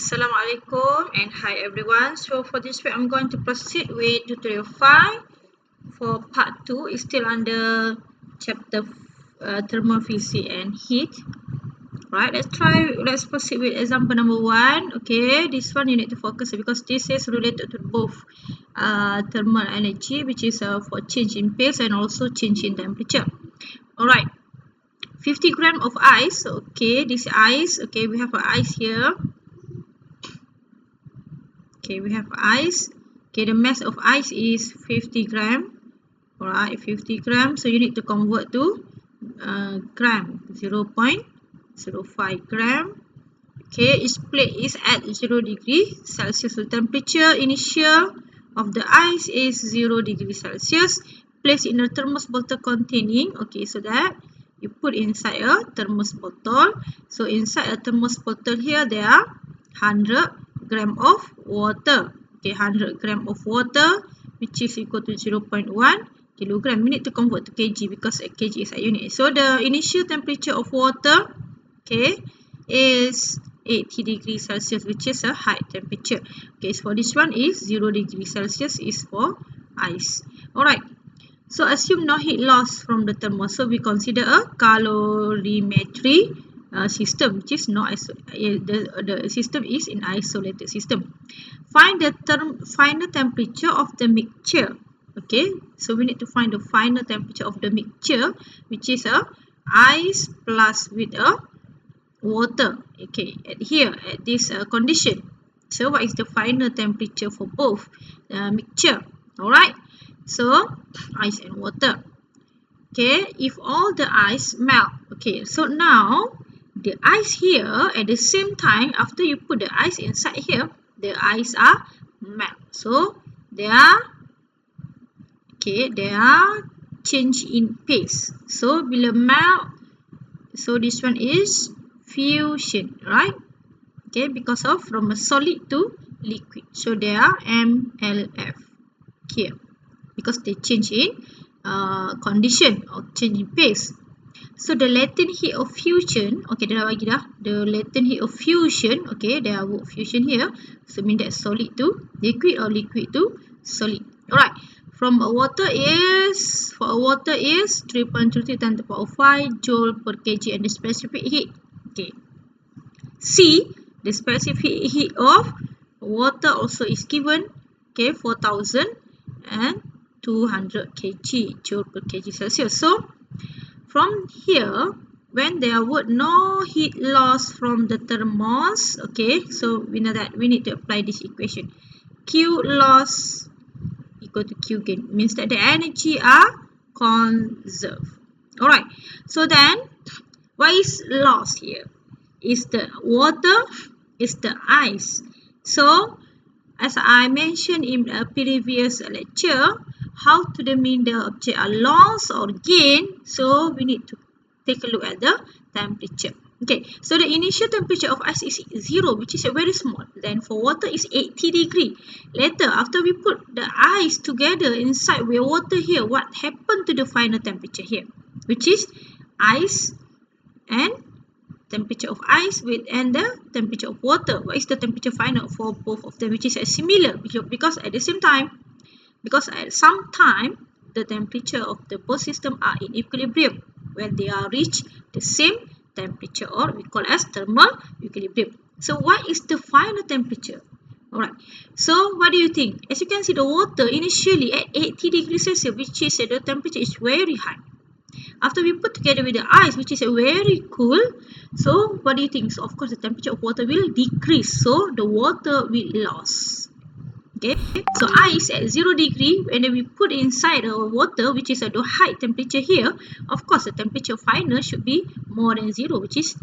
Assalamualaikum and hi everyone. So for this week I'm going to proceed with tutorial 5 for part 2. It's still under chapter thermal physics and heat. Right, let's proceed with example number 1. Okay, this one you need to focus because this is related to both thermal energy, which is for change in phase and also change in temperature. Alright, 50 gram of ice. Okay, this ice. Okay, we have ice here. Okay, we have ice. Okay, the mass of ice is 50 gram. Alright, 50 gram. So you need to convert to gram, 0.05 gram. Okay, each plate is at 0 degree Celsius. So temperature initial of the ice is 0 degree Celsius. Place in a thermos bottle containing. Okay, so that you put inside a thermos bottle. So inside a thermos bottle here there are 100 gram of water. Okay, 100 gram of water, which is equal to 0.1 kilogram. We need to convert to kg because a kg is a unit. So the initial temperature of water, okay, is 80 degrees Celsius, which is a high temperature. Okay, so for this one is 0 degrees Celsius is for ice. Alright, so assume no heat loss from the thermos. So we consider a calorimetry system, which is not the system is in isolated system. Find the final temperature of the mixture. Okay, so we need to find the final temperature of the mixture, which is a ice plus with a water. Okay, at this condition. So what is the final temperature for both mixture? Alright, so ice and water. Okay, if all the ice melt. Okay, so now the ice here at the same time, after you put the ice inside here, the ice are melt. So they are change in phase. So bila melt, so this one is fusion, right? Okay, because of from a solid to liquid. So they are MLF here because they change in condition or change in phase. So the latent heat of fusion, okay, dah bagi dah. The latent heat of fusion, okay, there are fusion here. So mean that solid to liquid or liquid to solid. Alright, for a water is 3.23 10 to the power 5 joule per kg and the specific heat. Okay. C, the specific heat of water also is given. Okay, 4,200 kg joule per kg Celsius. So from here, when there would no heat loss from the thermos, okay, so we know that we need to apply this equation. Q loss equal to Q gain, means that the energy are conserved. Alright, so then what is loss here? Is the water, is the ice. So as I mentioned in a previous lecture, how to determine the object are loss or gain. So we need to take a look at the temperature. Okay, so the initial temperature of ice is 0, which is very small. Then for water is 80 degree. Later, after we put the ice together inside with water here, what happened to the final temperature here? Which is ice and temperature of ice and the temperature of water. What is the temperature final for both of them, which is similar? Because at the same time, because at some time, the temperature of the both systems are in equilibrium when they are reach the same temperature, or we call as thermal equilibrium. So what is the final temperature? Alright, so what do you think? As you can see, the water initially at 80 degrees Celsius, which is the temperature is very high. After we put together with the ice, which is very cool, so what do you think? So of course the temperature of water will decrease, so the water will lose. Okay, so ice at 0 degree, when we put inside the water, which is at the high temperature here, of course the temperature final should be more than 0, which is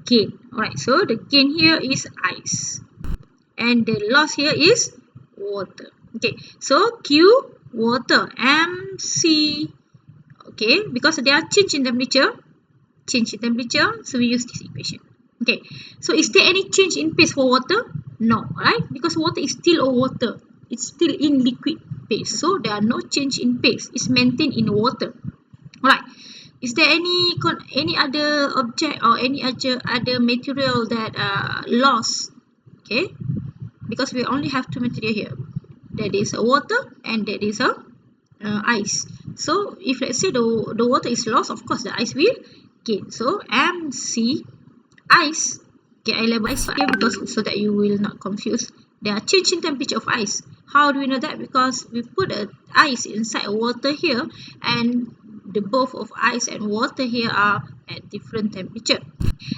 gain. Alright, so the gain here is ice and the loss here is water. Okay, so Q water, MC. Okay, because they are change in temperature, so we use this equation. Okay, so is there any change in phase for water? No, right? Because water is still a water. It's still in liquid phase. So there are no change in phase. It's maintained in water. Alright. Is there any other object or any other material that lost Okay, because we only have two material here. That is a water and that is a ice. So if let's say the water is lost, of course the ice will gain. So MC ice. Okay, I label ice here because so that you will not confuse. There are change in temperature of ice. How do we know that? Because we put a ice inside a water here, and the both of ice and water here are at different temperature.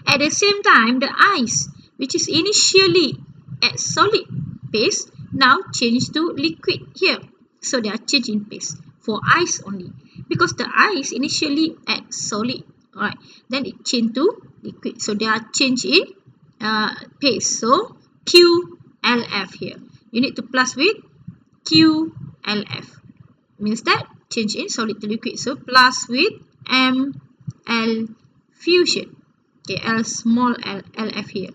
At the same time, the ice, which is initially at solid phase, now change to liquid here. So they are changing phase for ice only, because the ice initially at solid, alright, then it changed to liquid. So they are change in phase. So QLF here. You need to plus with QLF. Means that change in solid to liquid. So plus with ML fusion. Okay, L small l, LF here.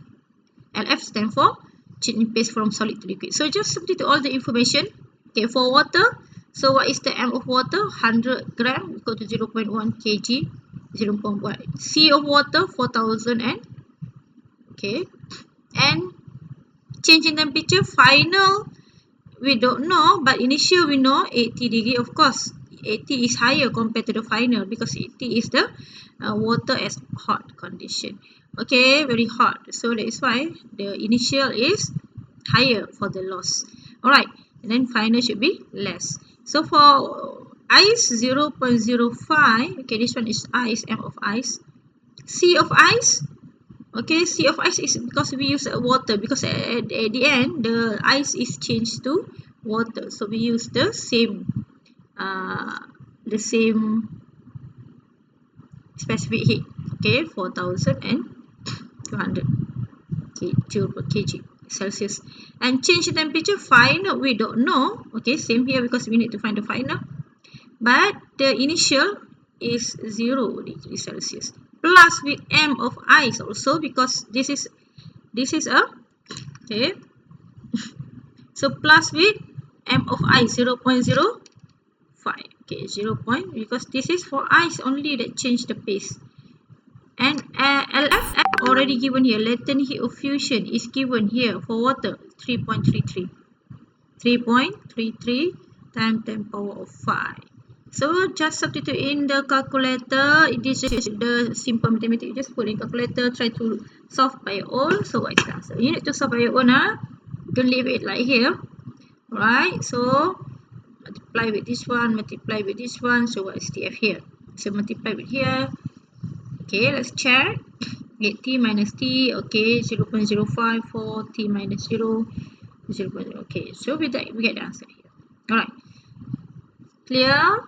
LF stand for change in phase from solid to liquid. So just substitute all the information. Okay, for water, so what is the M of water? 100 gram equal to 0.1 kg, 0.1. C of water, 4000 and okay, and change in temperature, final, we don't know, but initial we know 80 degree, of course. 80 is higher compared to the final because 80 is the water as hot condition. Okay, very hot. So that is why the initial is higher for the loss. Alright, and then final should be less. So for ice 0.05, okay, this one is ice, M of ice. C of ice, okay, C of ice is because we use water, because at the end the ice is changed to water, so we use the same specific heat. Okay, 4200 joule per kg Celsius. And change in temperature, final, we don't know. Okay, same here because we need to find the final, but the initial is 0 degrees Celsius. Plus with M of ice also, because this is a okay. So plus with M of ice 0.05. Okay, 0. Because this is for ice only that change the phase. And LF already given here. Latent heat of fusion is given here for water 3.33. 3.33 times 10 power of 5. So just substitute in the calculator. This is the simple mathematics. You just put in calculator, try to solve by your own. So what is the answer? You need to solve by your own. Don't leave it like here. Alright, so multiply with this one, multiply with this one. So what is TF here? So multiply with here. Okay, let's check. 8t minus t. Okay, 0.05 for t minus 0. 0.0. Okay, so with that we get the answer here. Alright, clear?